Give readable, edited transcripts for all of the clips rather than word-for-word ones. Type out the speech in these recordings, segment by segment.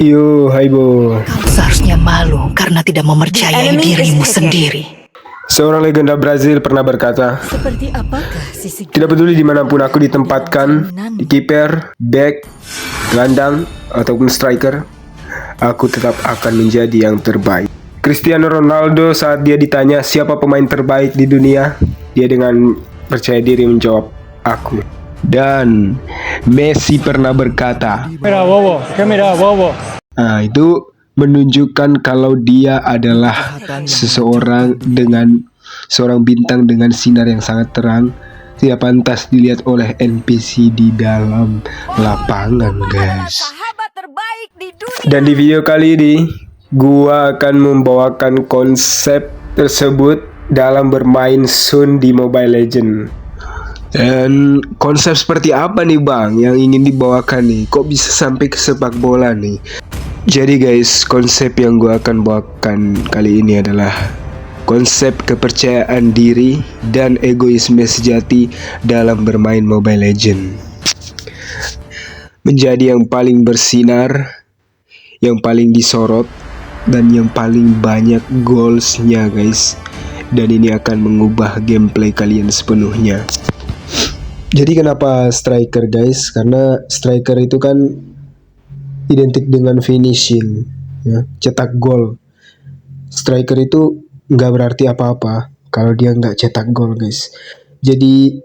Yo, hai Bo. Kau seharusnya malu karena tidak mempercayai dirimu sendiri. Seorang legenda Brazil pernah berkata, Seperti apakah sisi tidak peduli dimanapun aku ditempatkan, di kiper, back, gelandang, ataupun striker, aku tetap akan menjadi yang terbaik. Cristiano Ronaldo saat dia ditanya siapa pemain terbaik di dunia, dia dengan percaya diri menjawab, aku. Dan Messi pernah berkata, Mira, bobo, ¿qué mira, bobo? nah itu menunjukkan kalau dia adalah seorang bintang dengan sinar yang sangat terang, tidak pantas dilihat oleh NPC di dalam lapangan, guys. sahabat terbaik di dunia? Dan di video kali ini, gua akan membawakan konsep tersebut dalam bermain Sun di Mobile Legends. Dan konsep seperti apa nih bang yang ingin dibawakan nih? Kok bisa sampai ke sepak bola nih? Jadi guys, konsep yang gua akan bawakan kali ini adalah konsep kepercayaan diri dan egoisme sejati dalam bermain Mobile Legends. Menjadi yang paling bersinar, yang paling disorot, dan yang paling banyak goalsnya guys. Dan ini akan mengubah gameplay kalian sepenuhnya. Jadi kenapa striker guys? Karena striker itu kan identik dengan finishing, ya, cetak gol. Striker itu nggak berarti apa-apa kalau dia nggak cetak gol guys. Jadi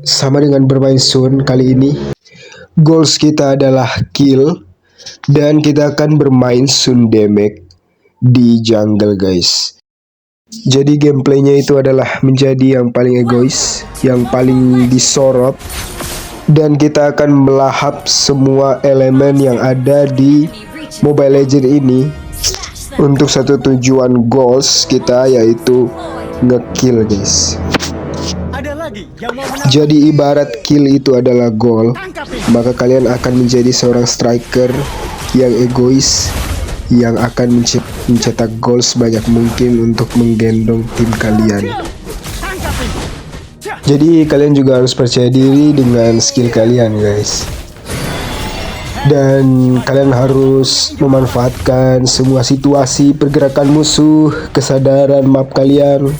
sama dengan bermain Sun kali ini, goals kita adalah kill dan kita akan bermain Sun damage di jungle guys. Jadi gameplaynya itu adalah menjadi yang paling egois, yang paling disorot, dan kita akan melahap semua elemen yang ada di Mobile Legends ini untuk satu tujuan goals kita, yaitu ngekill guys. Jadi ibarat kill itu adalah goal, maka kalian akan menjadi seorang striker yang egois, yang akan mencetak gol sebanyak mungkin untuk menggendong tim kalian. Jadi kalian juga harus percaya diri dengan skill kalian guys. Dan kalian harus memanfaatkan semua situasi, pergerakan musuh, kesadaran map kalian,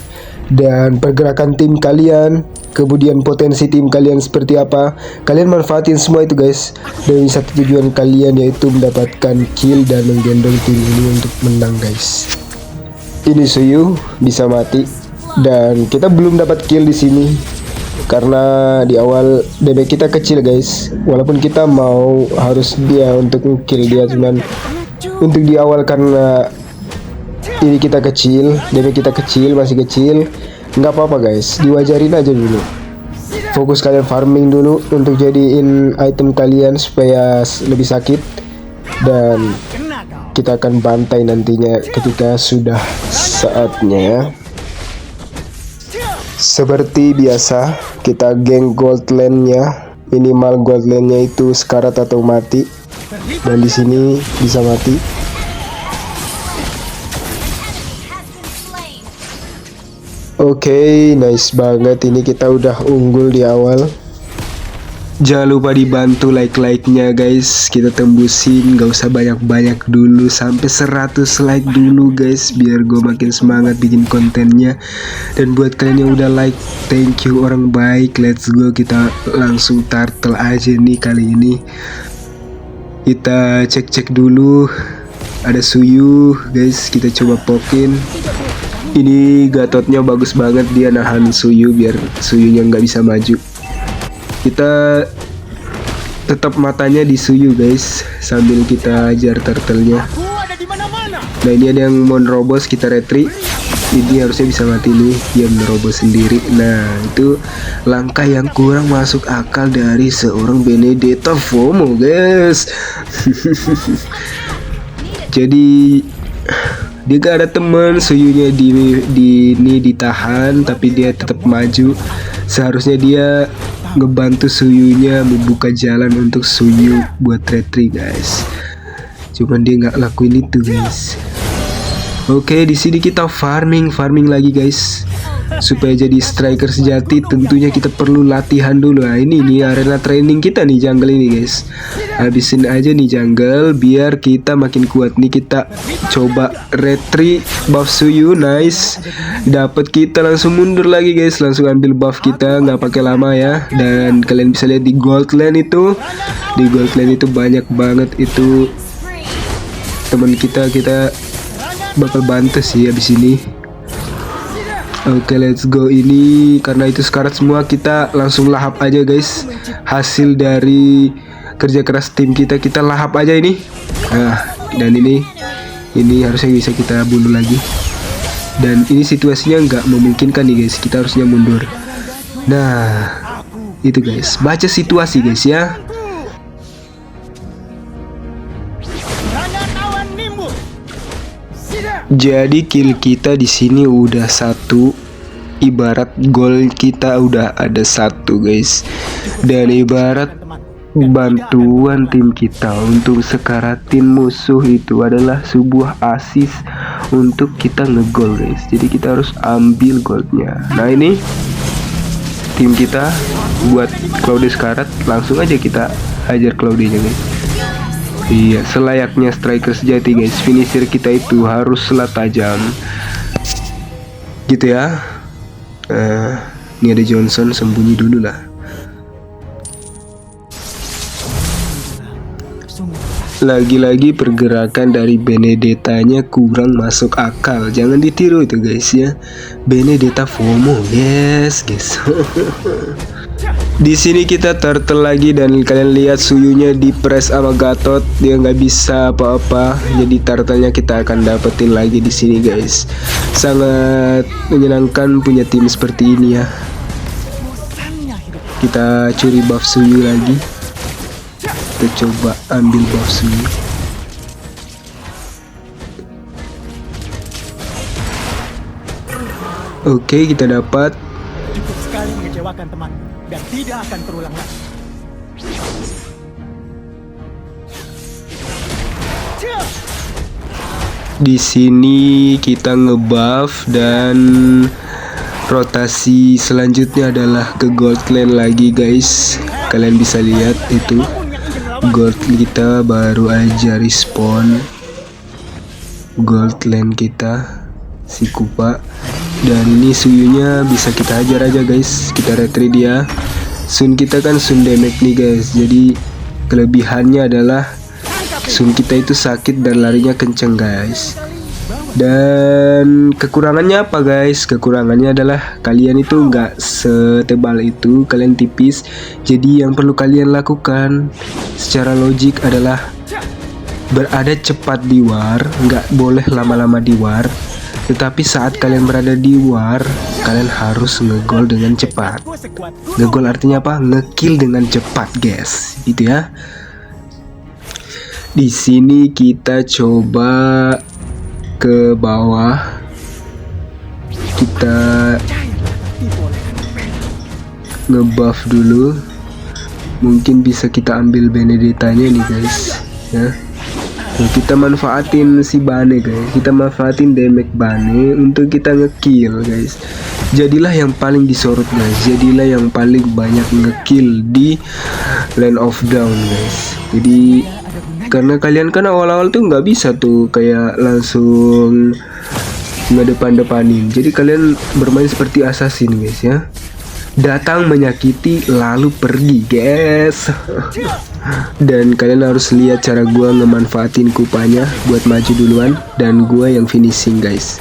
dan pergerakan tim kalian, kemudian potensi tim kalian seperti apa. Kalian manfaatin semua itu guys, dan satu tujuan kalian yaitu mendapatkan kill dan menggendong tim ini untuk menang guys. Ini Suyu bisa mati, dan kita belum dapat kill di sini karena di awal damage kita kecil guys. Walaupun kita mau harus dia untuk kill dia, cuman untuk di awal karena ini kita kecil, damage kita kecil, masih kecil, nggak apa-apa guys, diwajarin aja dulu. Fokus kalian farming dulu untuk jadiin item kalian supaya lebih sakit, dan kita akan bantai nantinya ketika sudah saatnya ya. Seperti biasa, kita geng gold lane-nya, minimal gold lane-nya itu sekarat atau mati, dan di sini bisa mati. Oke, nice banget, ini kita udah unggul di awal. Jangan lupa dibantu like-nya guys, kita tembusin, gak usah banyak-banyak dulu, sampai 100 like dulu guys, biar gue makin semangat bikin kontennya. Dan buat kalian yang udah like, thank you orang baik. Let's go, kita langsung turtle aja nih kali ini. Kita cek-cek dulu, ada Suyu guys, kita coba pokin. Ini Gatotnya bagus banget, dia nahan Suyu biar Suyunya nggak bisa maju. Kita tetap matanya di Suyu guys, sambil kita ajar turtle-nya. Nah ini ada yang mau nerobos, kita retri. Ini harusnya bisa mati nih, dia menerobos sendiri. Nah itu langkah yang kurang masuk akal dari seorang Benedetta FOMO guys. Jadi dia gak ada temen, Suyunya ini ditahan, tapi dia tetap maju. Seharusnya dia ngebantu Suyunya membuka jalan untuk Suyu buat retri guys. Cuman dia nggak lakuin itu guys. Oke, di sini kita farming lagi guys. Supaya jadi striker sejati tentunya kita perlu latihan dulu. Nah, ini nih arena training kita nih jungle ini guys. Habisin aja nih jungle biar kita makin kuat nih. Kita coba retreat buff Suyu, nice. Dapat, kita langsung mundur lagi guys. Langsung ambil buff kita, nggak pakai lama ya. Dan kalian bisa lihat di gold lane itu. Di gold lane itu banyak banget itu teman kita bakal bantu sih habis ini. Oke, let's go. Ini karena itu sekarat semua, kita langsung lahap aja guys. Hasil dari kerja keras tim kita lahap aja ini. Nah, dan ini harusnya bisa kita bunuh lagi. Dan ini situasinya nggak memungkinkan nih guys, kita harusnya mundur. Nah, itu guys, baca situasi guys ya. Jadi kill kita di sini udah 1, ibarat gol kita udah ada 1 guys. Dan ibarat bantuan tim kita untuk sekaratin musuh itu adalah sebuah asis untuk kita ngegol guys. Jadi kita harus ambil goldnya. Nah, ini tim kita buat Claude sekarat, langsung aja kita hajar Claude-nya guys. Iya, selayaknya striker sejati guys. Finisher kita itu harus selat tajam gitu ya. Ini ada Johnson, sembunyi dulu lah. Lagi-lagi pergerakan dari Benedetta-nya kurang masuk akal. Jangan ditiru itu guys ya. Benedetta FOMO, yes guys. Di sini kita turtle lagi dan kalian lihat Suyunya di press sama Gatot, dia nggak bisa apa-apa. Jadi turtle-nya kita akan dapetin lagi di sini guys. Sangat menyenangkan punya tim seperti ini ya. Kita curi buff Suyu lagi. Kita coba ambil buff Suyu. Oke, kita dapat. Cukup sekali mengecewakan teman dan tidak akan terulang lagi. Di sini kita ngebuff dan rotasi selanjutnya adalah ke gold lane lagi guys. Kalian bisa lihat itu gold kita baru aja respawn. Gold lane kita si Kupa. Dan ini Suyunya bisa kita hajar aja guys. Kita retreat dia. Sun kita kan Sun damage nih guys. Jadi kelebihannya adalah Sun kita itu sakit dan larinya kenceng guys. Dan kekurangannya apa guys? Kekurangannya adalah kalian itu nggak setebal itu, kalian tipis. Jadi yang perlu kalian lakukan secara logik adalah berada cepat di war, nggak boleh lama-lama di war. Tetapi saat kalian berada di war, kalian harus ngegol dengan cepat. Ngegol artinya apa? Ngekill dengan cepat guys, gitu ya. Di sini kita coba ke bawah. Kita ngebuff dulu. Mungkin bisa kita ambil Benedetta-nya nih guys ya. Nah, kita manfaatin si Bane guys. Kita manfaatin damage Bane untuk kita ngekill guys. Jadilah yang paling disorot guys. Jadilah yang paling banyak ngekill di Land of Dawn guys. Jadi karena kalian kan awal-awal tuh nggak bisa tuh kayak langsung ngedepan-depanin. Jadi kalian bermain seperti assassin guys ya. Datang menyakiti lalu pergi guys. Dan kalian harus lihat cara gua ngemanfaatin Kupanya buat maju duluan dan gua yang finishing guys.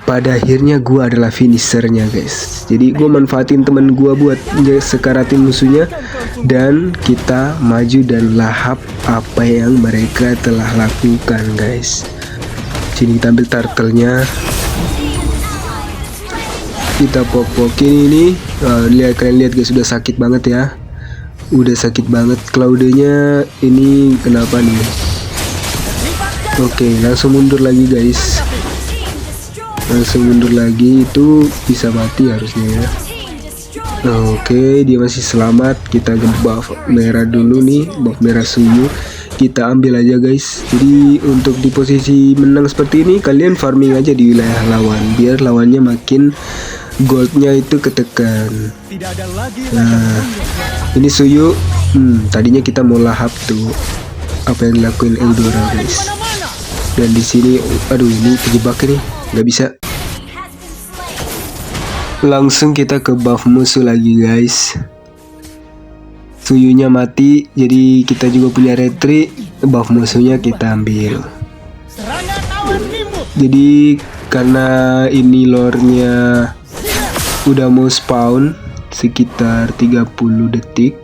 Pada akhirnya gua adalah finishernya guys. Jadi gua manfaatin temen gua buat sekaratin musuhnya dan kita maju dan lahap apa yang mereka telah lakukan guys. Sini kita ambil turtle-nya. Kita pok-pokin ini. Lihat, kalian lihat guys, sudah sakit banget ya. Udah sakit banget. Claude-nya ini kenapa nih? Oke, langsung mundur lagi guys. Langsung mundur lagi, itu bisa mati harusnya ya. Oke, dia masih selamat. Kita buff merah dulu nih, buff merah Suyu. kita ambil aja guys. Jadi untuk di posisi menang seperti ini, kalian farming aja di wilayah lawan biar lawannya makin goldnya itu ketekan. Tidak ada lagi Nah, ini Suyu. Tadinya kita mau lahap tuh apa yang dilakuin Eudora guys. mana-mana. Dan di sini, aduh ini terjebak nih, nggak bisa. Langsung kita ke buff musuh lagi guys. Suyunya mati, jadi kita juga punya retri. Buff musuhnya kita ambil. Serangan awan limbus. Jadi karena ini lore-nya udah mau spawn sekitar 30 detik,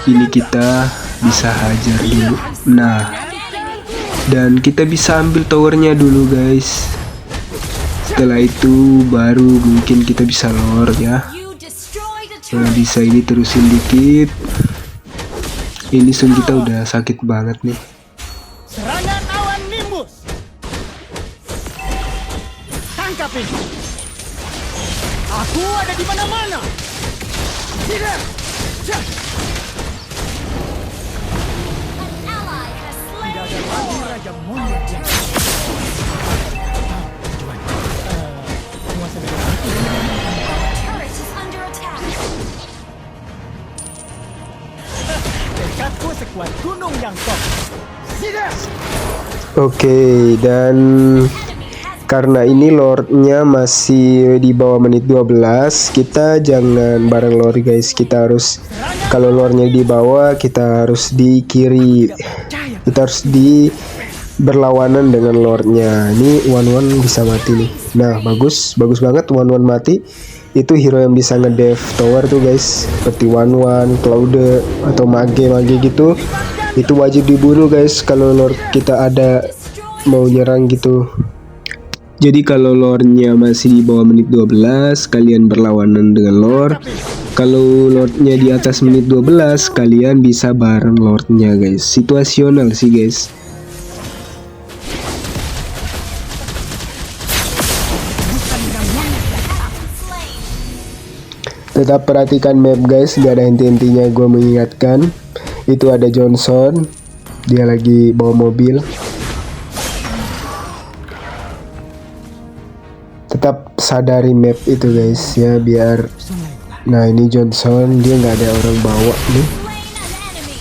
ini kita bisa hajar dulu. Nah, dan kita bisa ambil towernya dulu guys. Setelah itu baru mungkin kita bisa lore ya. Nah, bisa ini terusin dikit. Ini Sun kita udah sakit banget nih. Serangan awan limbus. Tangkap ini. Aku ada di mana-mana. Tidak. Tidak ada lagi raja monyet yang penguasa negara itu. Tekadku sekuat gunung yang kokoh. Tidak. Oke, dan karena ini lordnya masih di bawah menit 12, kita jangan bareng lord guys. Kita harus, kalau lordnya di bawah, kita harus di kiri. Kita harus di berlawanan dengan lordnya. Ini one bisa mati nih. Nah, bagus banget one mati. Itu hero yang bisa ngedev tower tuh guys, seperti Claude atau mage gitu. Itu wajib dibunuh guys kalau lord kita ada mau nyerang gitu. Jadi kalau lore-nya masih di bawah menit 12, kalian berlawanan dengan lore. Kalau lord-nya di atas menit 12, kalian bisa bareng lord-nya guys. Situasional sih guys. Tetap perhatikan map guys, gak ada henti-hentinya gue mengingatkan. Itu ada Johnson, dia lagi bawa mobil. Tetap sadari map itu guys ya, biar. Nah ini Johnson, dia nggak ada orang bawa nih.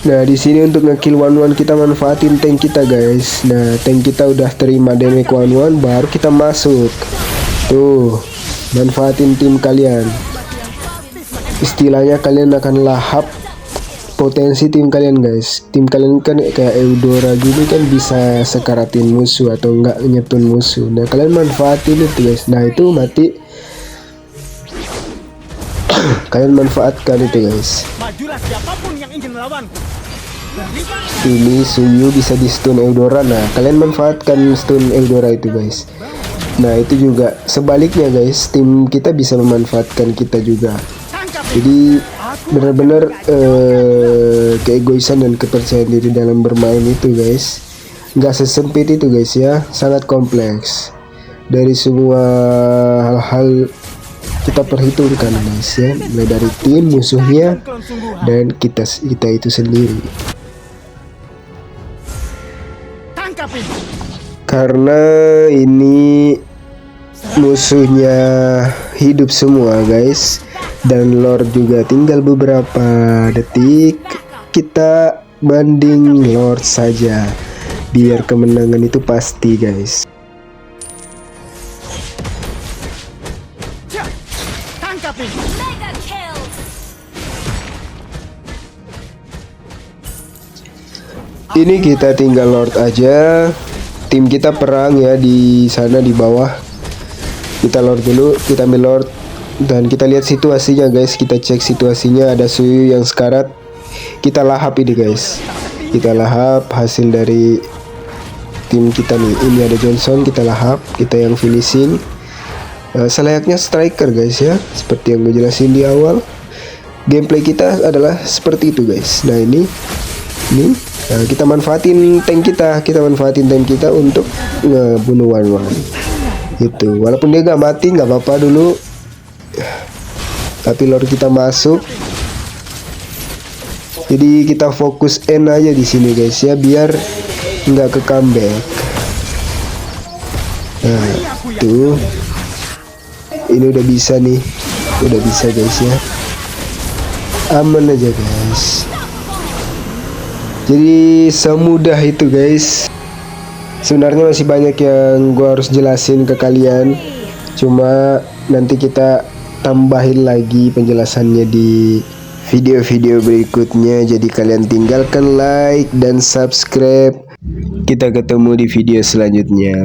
Nah di sini untuk ngekill one kita manfaatin tank kita guys. Nah tank kita udah terima damage one baru kita masuk. Tuh, manfaatin tim kalian. Istilahnya kalian akan lahap potensi tim kalian guys. Tim kalian kan kayak Eudora gini kan bisa sekaratin musuh atau enggak nyetun musuh. Nah kalian manfaatin itu guys. Nah itu mati. Kalian manfaatkan itu guys. Majulah siapapun yang ingin melawanku. Ini Suyu bisa di stun Eudora. Nah kalian manfaatkan stun Eudora itu guys. Nah itu juga sebaliknya guys, tim kita bisa memanfaatkan kita juga. Jadi benar-benar keegoisan dan kepercayaan diri dalam bermain itu guys, nggak sesempit itu guys ya, sangat kompleks. Dari semua hal-hal kita perhitungkan guys ya, mulai dari tim musuhnya dan kita itu sendiri. Karena ini musuhnya hidup semua guys, dan lord juga tinggal beberapa detik. Kita banding lord saja biar kemenangan itu pasti guys. Ini kita tinggal lord aja. Tim kita perang ya di sana di bawah. Kita lord dulu, kita ambil lord. Dan kita lihat situasinya guys, kita cek situasinya. Ada Suyu yang sekarat, kita lahap ini guys. Kita lahap hasil dari tim kita nih. Ini ada Johnson, kita lahap, kita yang finishing. Selayaknya striker guys ya, seperti yang gue jelasin di awal. Gameplay kita adalah seperti itu guys. Nah ini kita manfaatin tank kita, untuk ngebunuh one itu. Walaupun dia gak mati nggak apa-apa dulu, tapi lord kita masuk. Jadi kita fokus N aja di sini guys ya, biar nggak ke comeback. Nah, tuh. Ini udah bisa nih. Udah bisa guys ya. Aman aja guys. Jadi semudah itu guys. Sebenarnya masih banyak yang gua harus jelasin ke kalian. Cuma nanti kita tambahin lagi penjelasannya di video-video berikutnya. Jadi kalian tinggalkan like dan subscribe. Kita ketemu di video selanjutnya.